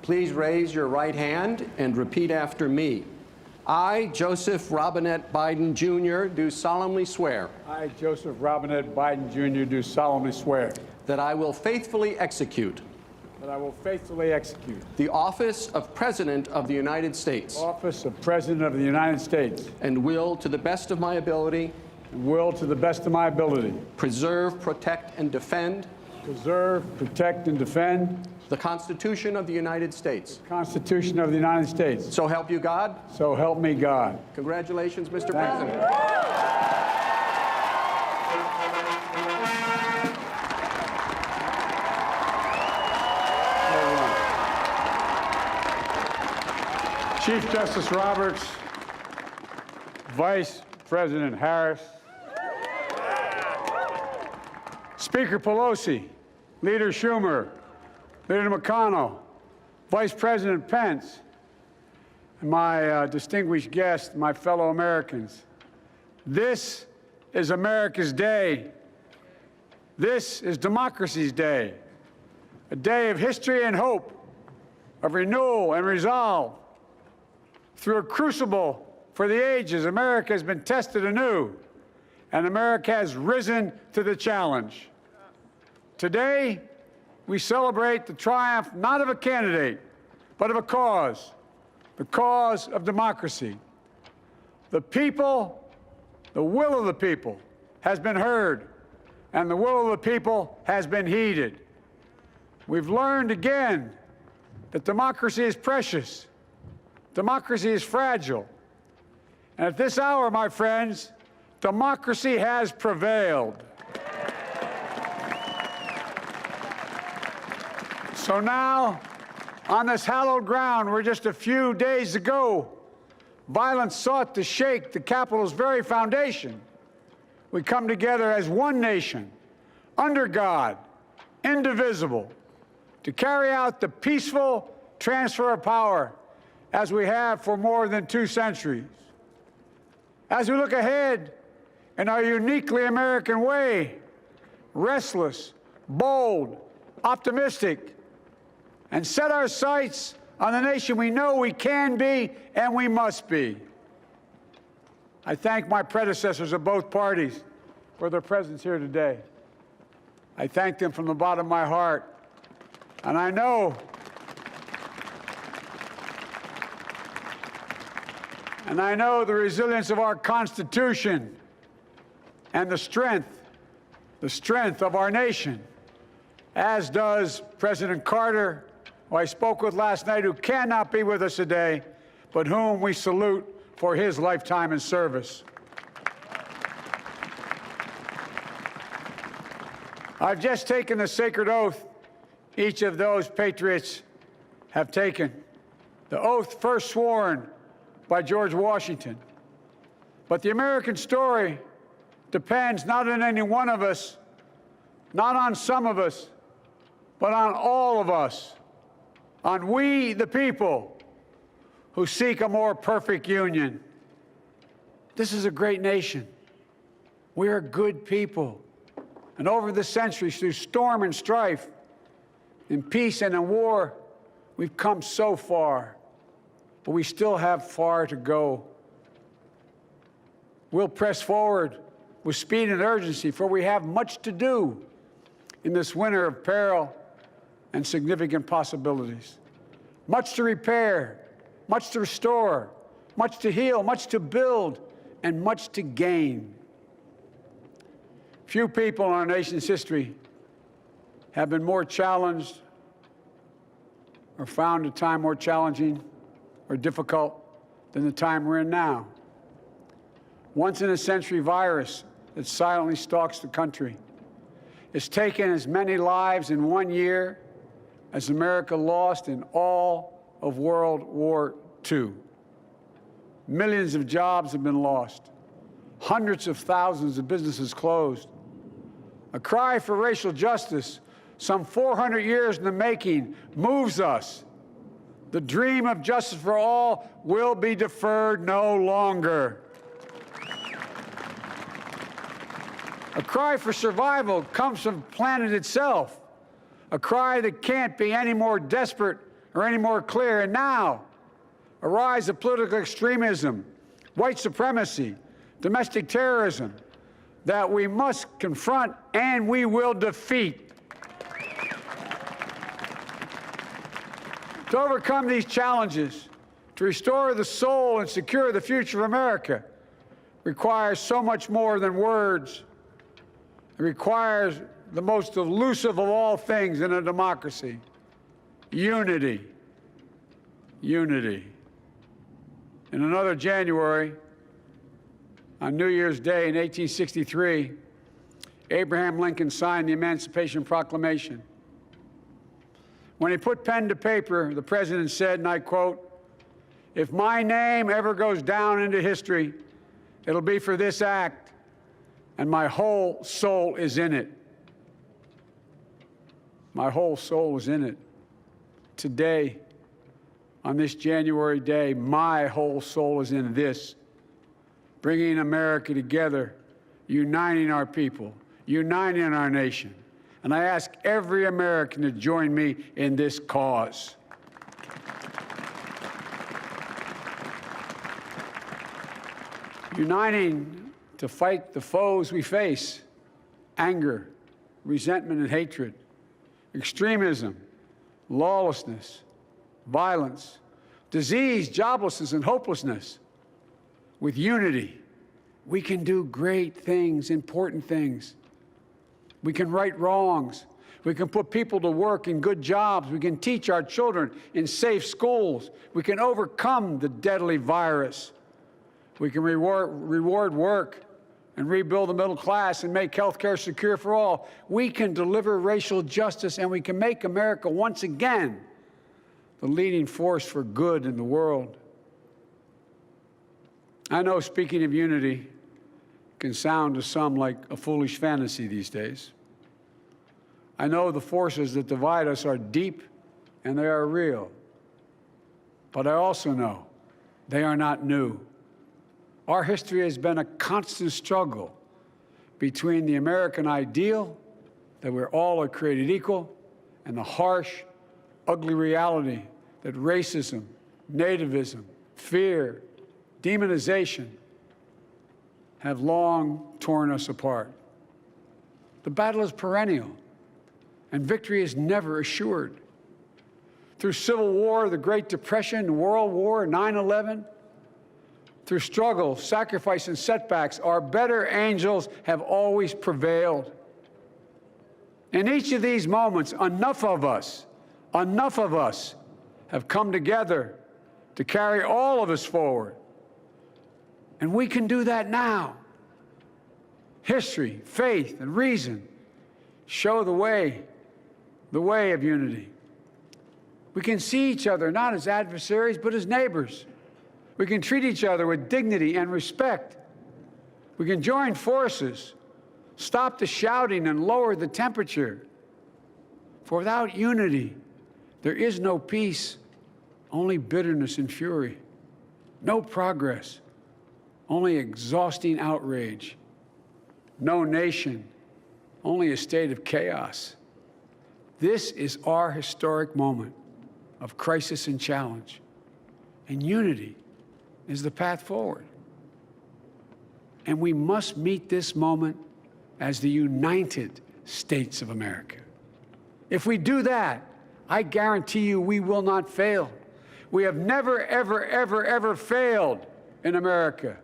Please raise your right hand and repeat after me. I, Joseph Robinette Biden, Jr., do solemnly swear. I, Joseph Robinette Biden, Jr., do solemnly swear. That I will faithfully execute. That I will faithfully execute. The office of President of the United States. Office of President of the United States. And will, to the best of my ability. And will, to the best of my ability. Preserve, protect, and defend. Preserve, protect, and defend. The Constitution of the United States. The Constitution of the United States. So help you God. So help me God. Congratulations, Mr. Thank President. Chief Justice Roberts, Vice President Harris, Speaker Pelosi, Leader Schumer, Leader McConnell, Vice President Pence, and my distinguished guests, my fellow Americans. This is America's day. This is democracy's day, a day of history and hope, of renewal and resolve. Through a crucible for the ages, America has been tested anew, and America has risen to the challenge. Today, we celebrate the triumph not of a candidate, but of a cause, the cause of democracy. The people, the will of the people has been heard, and the will of the people has been heeded. We've learned again that democracy is precious. Democracy is fragile. And at this hour, my friends, democracy has prevailed. So now, on this hallowed ground where just a few days ago, violence sought to shake the Capitol's very foundation, we come together as one nation, under God, indivisible, to carry out the peaceful transfer of power as we have for more than 2 centuries. As we look ahead in our uniquely American way, restless, bold, optimistic, and set our sights on the nation we know we can be and we must be. I thank my predecessors of both parties for their presence here today. I thank them from the bottom of my heart. And I know the resilience of our Constitution and the strength of our nation, as does President Carter, who I spoke with last night, who cannot be with us today, but whom we salute for his lifetime in service. I've just taken the sacred oath each of those patriots have taken, the oath first sworn by George Washington. But the American story depends not on any one of us, not on some of us, but on all of us, on we, the people, who seek a more perfect union. This is a great nation. We are good people. And over the centuries, through storm and strife, in peace and in war, we've come so far. But we still have far to go. We'll press forward with speed and urgency, for we have much to do in this winter of peril and significant possibilities. Much to repair, much to restore, much to heal, much to build, and much to gain. Few people in our nation's history have been more challenged or found a time more challenging or difficult than the time we're in now. Once-in-a-century virus that silently stalks the country. It's taken as many lives in 1 year as America lost in all of World War II. Millions of jobs have been lost. Hundreds of thousands of businesses closed. A cry for racial justice, some 400 years in the making, moves us. The dream of justice for all will be deferred no longer. A cry for survival comes from the planet itself, a cry that can't be any more desperate are any more clear. And now, a rise of political extremism, white supremacy, domestic terrorism that we must confront and we will defeat. To overcome these challenges, to restore the soul and secure the future of America, requires so much more than words. It requires the most elusive of all things in a democracy: unity. Unity. In another January, on New Year's Day in 1863, Abraham Lincoln signed the Emancipation Proclamation. When he put pen to paper, the president said, and I quote, "If my name ever goes down into history, it'll be for this act, and my whole soul is in it." My whole soul is in it. Today, on this January day, my whole soul is in this, bringing America together, uniting our people, uniting our nation. And I ask every American to join me in this cause. Uniting to fight the foes we face: anger, resentment and hatred, extremism, lawlessness, violence, disease, joblessness, and hopelessness. With unity, we can do great things, important things. We can right wrongs. We can put people to work in good jobs. We can teach our children in safe schools. We can overcome the deadly virus. We can reward work and rebuild the middle class and make health care secure for all. We can deliver racial justice, and we can make America once again the leading force for good in the world. I know speaking of unity can sound to some like a foolish fantasy these days. I know the forces that divide us are deep and they are real. But I also know they are not new. Our history has been a constant struggle between the American ideal that we're all created equal and the harsh, ugly reality that racism, nativism, fear, demonization have long torn us apart. The battle is perennial, and victory is never assured. Through Civil War, the Great Depression, World War, 9/11, through struggle, sacrifice, and setbacks, our better angels have always prevailed. In each of these moments, enough of us have come together to carry all of us forward. And we can do that now. History, faith, and reason show the way of unity. We can see each other not as adversaries, but as neighbors. We can treat each other with dignity and respect. We can join forces, stop the shouting, and lower the temperature. For without unity, there is no peace, only bitterness and fury. No progress, only exhausting outrage. No nation, only a state of chaos. This is our historic moment of crisis and challenge, and unity is the path forward. And we must meet this moment as the United States of America. If we do that, I guarantee you we will not fail. We have never, ever, ever, ever failed in America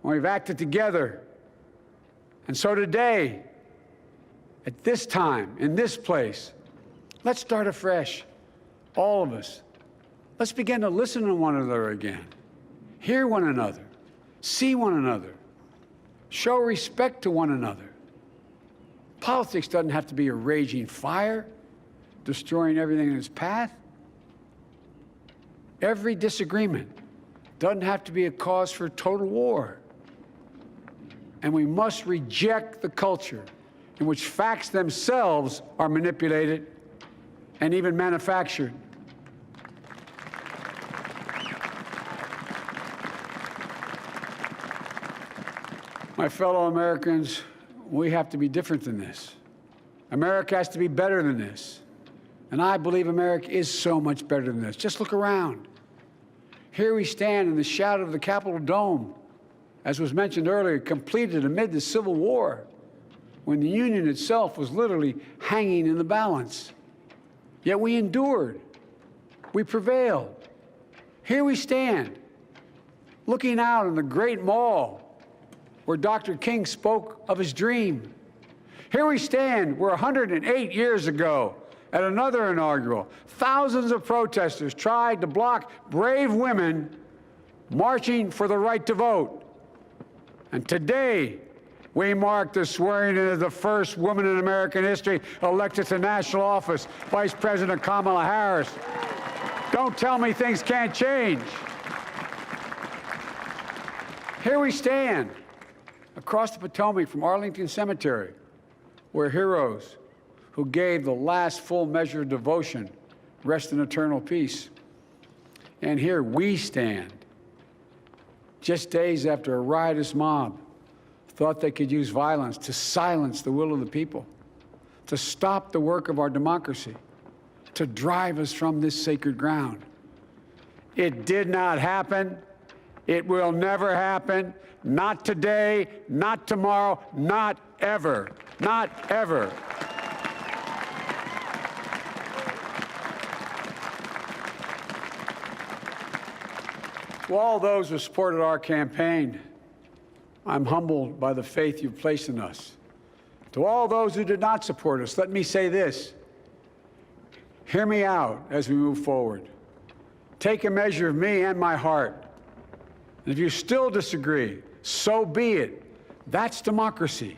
when we've acted together. And so today, at this time, in this place, let's start afresh, all of us. Let's begin to listen to one another again, hear one another, see one another, show respect to one another. Politics doesn't have to be a raging fire, destroying everything in its path. Every disagreement doesn't have to be a cause for total war. And we must reject the culture in which facts themselves are manipulated and even manufactured. My fellow Americans, we have to be different than this. America has to be better than this. And I believe America is so much better than this. Just look around. Here we stand in the shadow of the Capitol Dome, as was mentioned earlier, completed amid the Civil War, when the Union itself was literally hanging in the balance. Yet we endured. We prevailed. Here we stand, looking out on the great mall where Dr. King spoke of his dream. Here we stand where 108 years ago, at another inaugural, thousands of protesters tried to block brave women marching for the right to vote. And today, we mark the swearing in of the first woman in American history elected to national office, Vice President Kamala Harris. Don't tell me things can't change. Here we stand across the Potomac from Arlington Cemetery, where heroes who gave the last full measure of devotion rest in eternal peace. And here we stand, just days after a riotous mob thought they could use violence to silence the will of the people, to stop the work of our democracy, to drive us from this sacred ground. It did not happen. It will never happen. Not today, not tomorrow, not ever. Not ever. To all those who supported our campaign, I'm humbled by the faith you've placed in us. To all those who did not support us, let me say this. Hear me out as we move forward. Take a measure of me and my heart. And if you still disagree, so be it. That's democracy.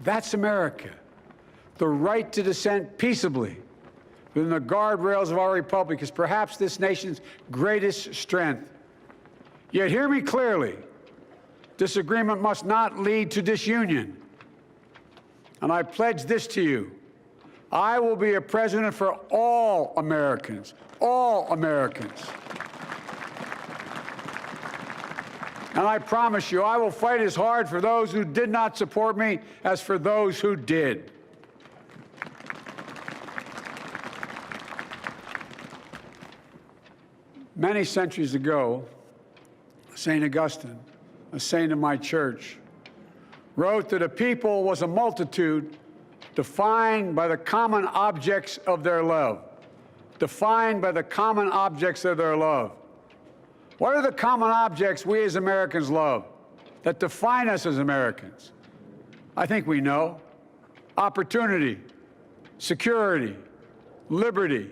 That's America. The right to dissent peaceably within the guardrails of our republic is perhaps this nation's greatest strength. Yet hear me clearly. Disagreement must not lead to disunion. And I pledge this to you. I will be a president for all Americans. All Americans. And I promise you, I will fight as hard for those who did not support me as for those who did. Many centuries ago, St. Augustine, a saint of my church, wrote that a people was a multitude defined by the common objects of their love. Defined by the common objects of their love. What are the common objects we as Americans love that define us as Americans? I think we know. Opportunity, security, liberty,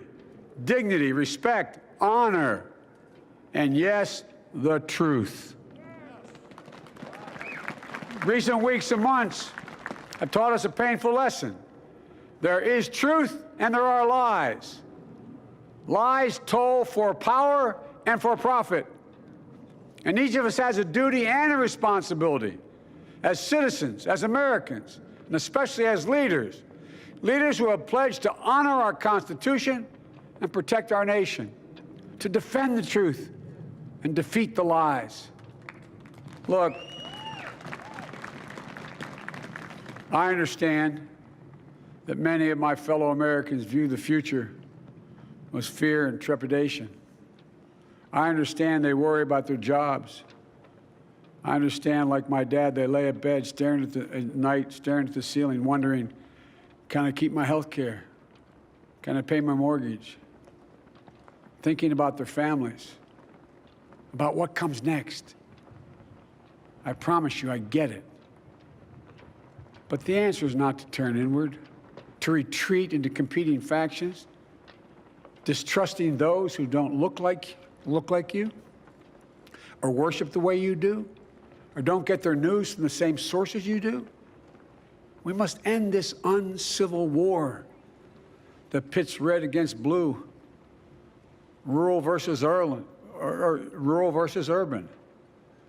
dignity, respect, honor, and yes, the truth. Recent weeks and months have taught us a painful lesson. There is truth and there are lies. Lies told for power and for profit. And each of us has a duty and a responsibility as citizens, as Americans, and especially as leaders. Leaders who have pledged to honor our Constitution and protect our nation, to defend the truth and defeat the lies. Look, I understand that many of my fellow Americans view the future with fear and trepidation. I understand they worry about their jobs. I understand, like my dad, they lay at bed at night, staring at the ceiling, wondering, can I keep my health care? Can I pay my mortgage? Thinking about their families, about what comes next. I promise you, I get it. But the answer is not to turn inward, to retreat into competing factions, distrusting those who don't look like you, or worship the way you do, or don't get their news from the same sources you do. We must end this uncivil war that pits red against blue, rural versus urban,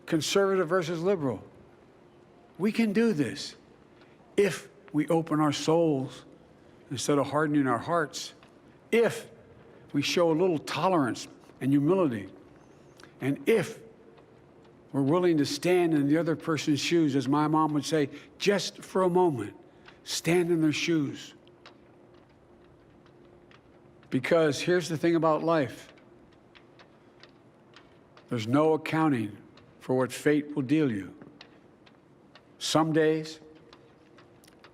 conservative versus liberal. We can do this if we open our souls instead of hardening our hearts, if we show a little tolerance and humility, and if we're willing to stand in the other person's shoes, as my mom would say, just for a moment, stand in their shoes. Because here's the thing about life. There's no accounting for what fate will deal you. Some days,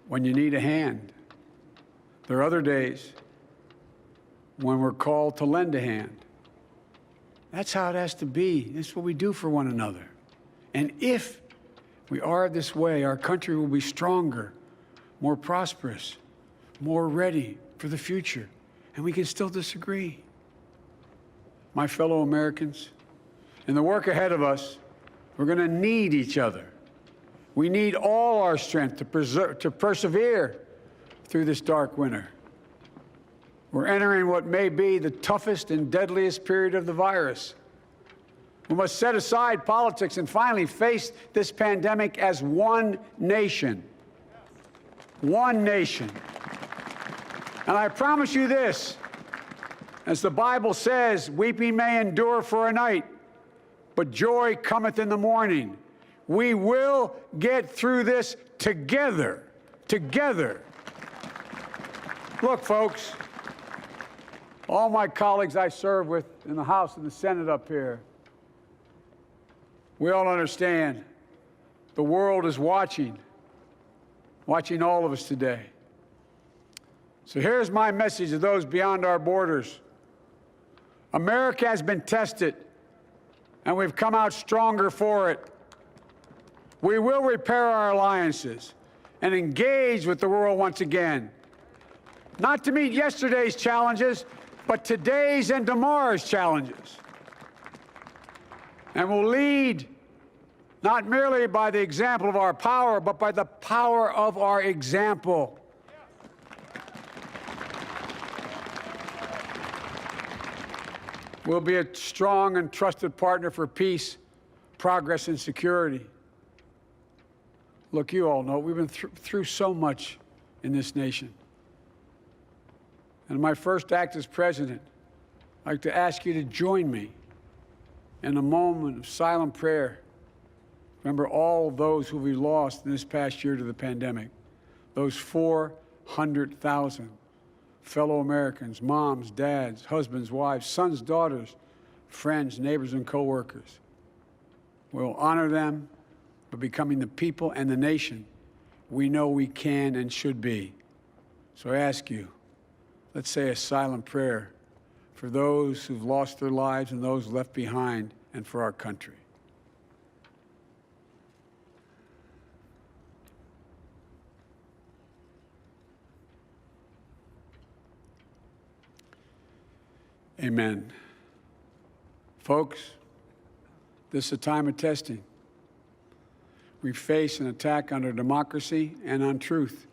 when you need a hand. There are other days when we're called to lend a hand. That's how it has to be. That's what we do for one another. And if we are this way, our country will be stronger, more prosperous, more ready for the future. And we can still disagree. My fellow Americans, in the work ahead of us, we're going to need each other. We need all our strength to persevere through this dark winter. We're entering what may be the toughest and deadliest period of the virus. We must set aside politics and finally face this pandemic as one nation. One nation. And I promise you this, as the Bible says, weeping may endure for a night, but joy cometh in the morning. We will get through this together. Together. Look, folks, all my colleagues I serve with in the House and the Senate up here, we all understand the world is watching all of us today. So here's my message to those beyond our borders. America has been tested, and we've come out stronger for it. We will repair our alliances and engage with the world once again, not to meet yesterday's challenges, but today's and tomorrow's challenges. And we'll lead not merely by the example of our power, but by the power of our example. We'll be a strong and trusted partner for peace, progress, and security. Look, you all know we've been through so much in this nation. And my first act as president, I'd like to ask you to join me in a moment of silent prayer. Remember all those who we lost in this past year to the pandemic, those 400,000 fellow Americans, moms, dads, husbands, wives, sons, daughters, friends, neighbors, and coworkers. We'll honor them by becoming the people and the nation we know we can and should be. So I ask you, let's say a silent prayer for those who've lost their lives and those left behind, and for our country. Amen. Folks, this is a time of testing. We face an attack on our democracy and on truth,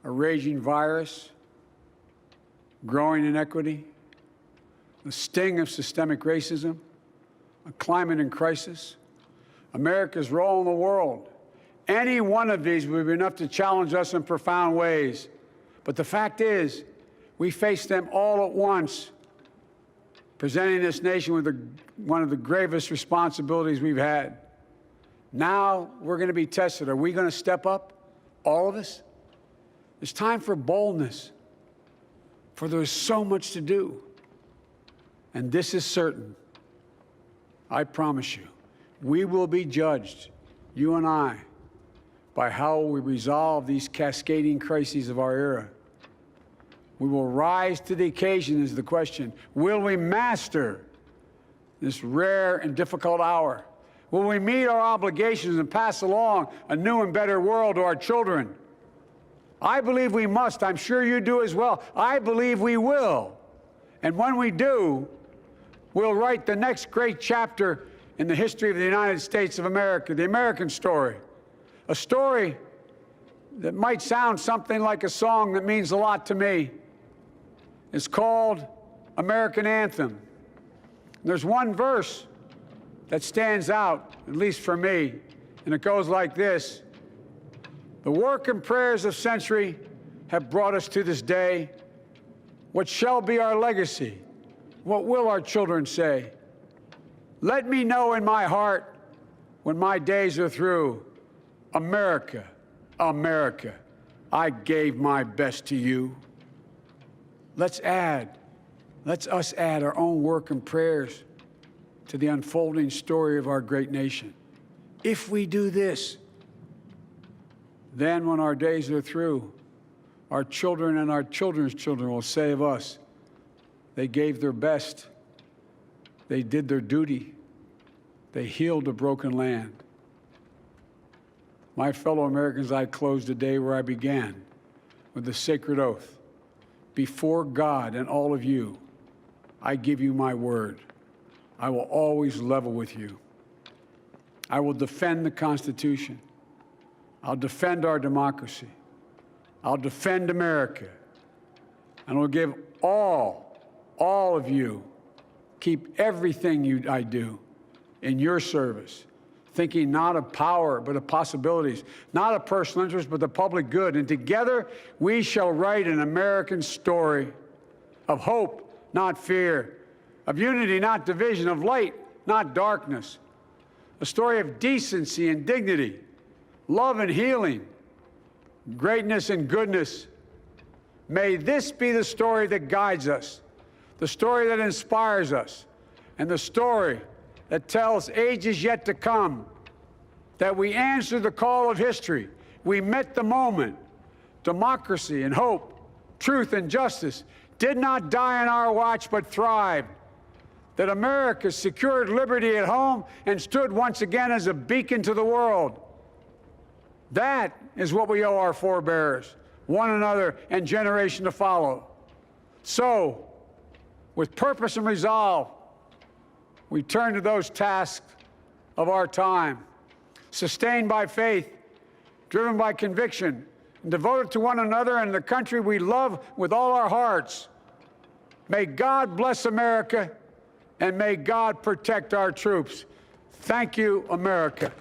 a raging virus, growing inequity, the sting of systemic racism, a climate in crisis, America's role in the world. Any one of these would be enough to challenge us in profound ways. But the fact is, we face them all at once, presenting this nation with one of the gravest responsibilities we've had. Now we're going to be tested. Are we going to step up, all of us? It's time for boldness, for there's so much to do. And this is certain. I promise you, we will be judged, you and I, by how we resolve these cascading crises of our era. We will rise to the occasion is the question. Will we master this rare and difficult hour? Will we meet our obligations and pass along a new and better world to our children? I believe we must. I'm sure you do as well. I believe we will. And when we do, we'll write the next great chapter in the history of the United States of America, the American story. A story that might sound something like a song that means a lot to me. It's called American Anthem. There's one verse that stands out, at least for me, and it goes like this. The work and prayers of century have brought us to this day. What shall be our legacy? What will our children say? Let me know in my heart when my days are through. America, America, I gave my best to you. Let's add Let's us add our own work and prayers to the unfolding story of our great nation. If we do this, then when our days are through, our children and our children's children will say of us, they gave their best, they did their duty, they healed a broken land. My fellow Americans, I close the day where I began, with the sacred oath. Before God and all of you, I give you my word. I will always level with you. I will defend the Constitution. I'll defend our democracy. I'll defend America. And I'll give all of you, keep everything I do in your service, thinking not of power, but of possibilities, not of personal interest, but the public good. And together, we shall write an American story of hope, not fear, of unity, not division, of light, not darkness, a story of decency and dignity, love and healing, greatness and goodness. May this be the story that guides us, the story that inspires us, and the story that tells ages yet to come that we answered the call of history. We met the moment. Democracy and hope, truth and justice did not die on our watch, but thrived. That America secured liberty at home and stood once again as a beacon to the world. That is what we owe our forebears, one another, and generation to follow. So, with purpose and resolve, we turn to those tasks of our time, sustained by faith, driven by conviction, and devoted to one another and the country we love with all our hearts. May God bless America, and may God protect our troops. Thank you, America.